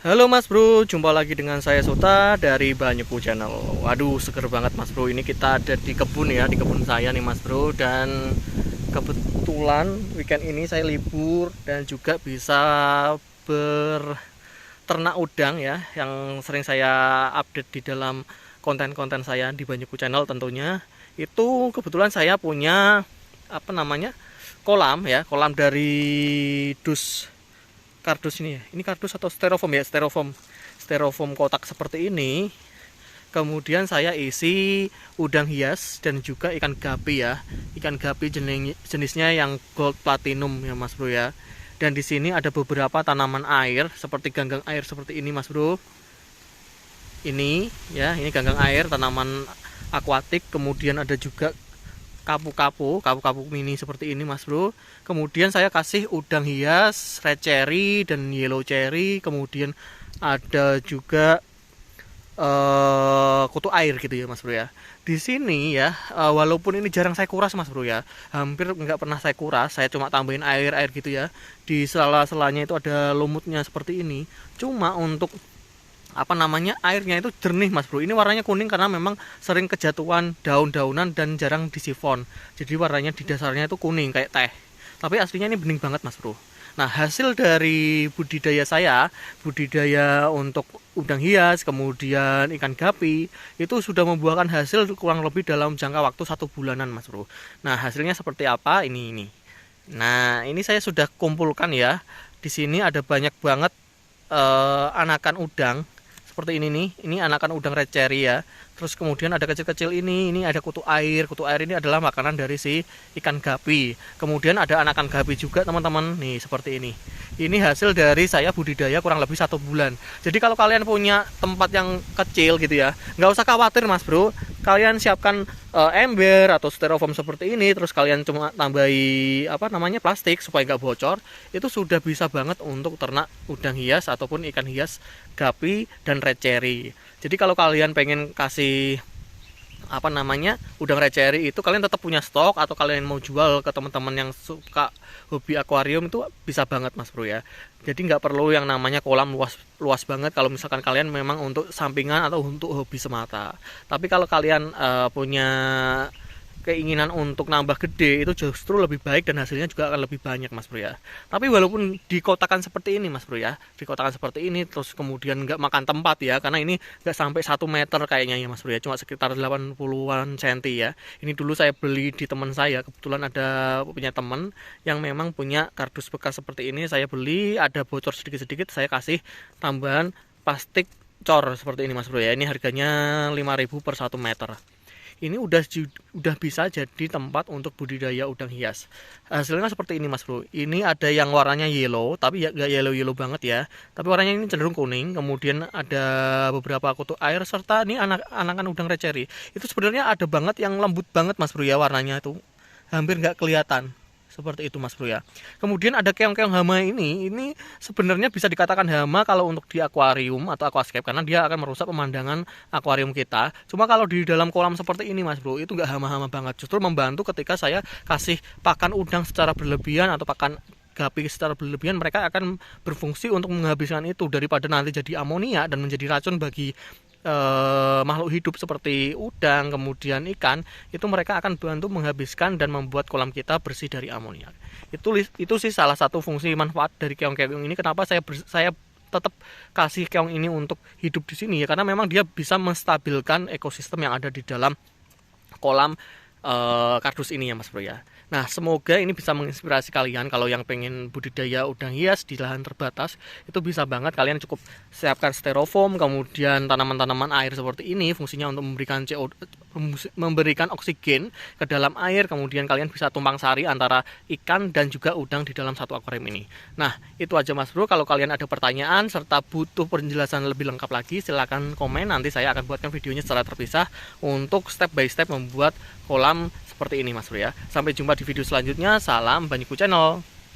Halo Mas Bro, jumpa lagi dengan saya Sota dari Banyuku Channel. Waduh, seger banget Mas Bro. Ini kita ada di kebun ya, di kebun saya nih Mas Bro. Dan kebetulan weekend ini saya libur dan juga bisa berternak udang ya, yang sering saya update di dalam konten-konten saya di Banyuku Channel tentunya. Itu kebetulan saya punya kolam ya, kolam dari kardus ini ya. Ini kardus atau styrofoam ya, styrofoam kotak seperti ini. Kemudian saya isi udang hias dan juga ikan gapi ya. Ikan gapi jenisnya yang gold platinum ya Mas Bro ya. Dan di sini ada beberapa tanaman air seperti ganggang air seperti ini Mas Bro. Ini ya, ini ganggang air, tanaman akuatik. Kemudian ada juga kapu-kapu mini seperti ini Mas Bro. Kemudian saya kasih udang hias, red cherry dan yellow cherry. Kemudian ada juga kutu air gitu ya Mas Bro ya. Di sini ya, walaupun ini jarang saya kuras Mas Bro ya, hampir nggak pernah saya kuras. Saya cuma tambahin air gitu ya. Di sela-selanya itu ada lumutnya seperti ini. Cuma untuk airnya itu jernih Mas Bro. Ini warnanya kuning karena memang sering kejatuhan daun-daunan dan jarang disifon. Jadi warnanya di dasarnya itu kuning kayak teh. Tapi aslinya ini bening banget Mas Bro. Nah, hasil dari budidaya saya, budidaya untuk udang hias, kemudian ikan gapi, itu sudah membuahkan hasil kurang lebih dalam jangka waktu 1 bulanan Mas Bro. Nah, hasilnya seperti apa? Ini. Nah, ini saya sudah kumpulkan ya. Di sini ada banyak banget anakan udang seperti ini nih. Ini anakan udang red cherry ya. Terus kemudian ada kecil-kecil ini ada kutu air. Kutu air ini adalah makanan dari si ikan gapi. Kemudian ada anakan gapi juga teman-teman. Nih seperti ini. Ini hasil dari saya budidaya kurang lebih 1 bulan. Jadi kalau kalian punya tempat yang kecil gitu ya, nggak usah khawatir Mas Bro. Kalian siapkan ember atau styrofoam seperti ini, terus kalian cuma tambahi plastik supaya nggak bocor. Itu sudah bisa banget untuk ternak udang hias ataupun ikan hias gapi dan red cherry. Jadi kalau kalian pengen kasih udang red cherry itu, kalian tetap punya stok atau kalian mau jual ke teman-teman yang suka hobi akuarium, itu bisa banget Mas Bro ya. Jadi nggak perlu yang namanya kolam luas banget kalau misalkan kalian memang untuk sampingan atau untuk hobi semata. Tapi kalau kalian punya keinginan untuk nambah gede, itu justru lebih baik dan hasilnya juga akan lebih banyak Mas Bro ya. Tapi walaupun dikotakan seperti ini Mas Bro ya, dikotakan seperti ini terus kemudian nggak makan tempat ya, karena ini nggak sampai 1 meter kayaknya ya Mas Bro ya, cuma sekitar 80-an cm ya. Ini dulu saya beli di teman saya, kebetulan ada punya teman yang memang punya kardus bekas seperti ini, saya beli, ada bocor sedikit-sedikit, saya kasih tambahan plastik cor seperti ini Mas Bro ya. Ini harganya 5.000 per 1 meter. Ini udah bisa jadi tempat untuk budidaya udang hias. Hasilnya seperti ini Mas Bro. Ini ada yang warnanya yellow, tapi ya nggak yellow banget ya. Tapi warnanya ini cenderung kuning. Kemudian ada beberapa kutu air serta ini anakan udang red cherry. Itu sebenarnya ada banget yang lembut banget Mas Bro ya, warnanya itu hampir nggak kelihatan. Seperti itu Mas Bro ya. Kemudian ada keong-keong hama ini sebenarnya bisa dikatakan hama kalau untuk di akuarium atau aquascape, karena dia akan merusak pemandangan akuarium kita. Cuma kalau di dalam kolam seperti ini Mas Bro, itu nggak hama-hama banget. Justru membantu ketika saya kasih pakan udang secara berlebihan atau pakan gapi secara berlebihan, mereka akan berfungsi untuk menghabiskan itu daripada nanti jadi amonia dan menjadi racun bagi makhluk hidup seperti udang kemudian ikan. Itu mereka akan bantu menghabiskan dan membuat kolam kita bersih dari amonia. Itu sih salah satu fungsi manfaat dari keong-keong ini. Kenapa saya tetap kasih keong ini untuk hidup di sini ya, karena memang dia bisa menstabilkan ekosistem yang ada di dalam kolam kardus ini ya Mas Bro ya. Nah, semoga ini bisa menginspirasi kalian. Kalau yang pengen budidaya udang hias di lahan terbatas, itu bisa banget. Kalian cukup siapkan styrofoam, kemudian tanaman-tanaman air seperti ini, fungsinya untuk memberikan oksigen ke dalam air. Kemudian kalian bisa tumpang sari antara ikan dan juga udang di dalam satu akuarium ini. Nah, itu aja Mas Bro. Kalau kalian ada pertanyaan serta butuh penjelasan lebih lengkap lagi, silahkan komen. Nanti saya akan buatkan videonya secara terpisah untuk step by step membuat kolam seperti ini Mas Bro ya. Sampai jumpa di video selanjutnya. Salam Banyuku Channel.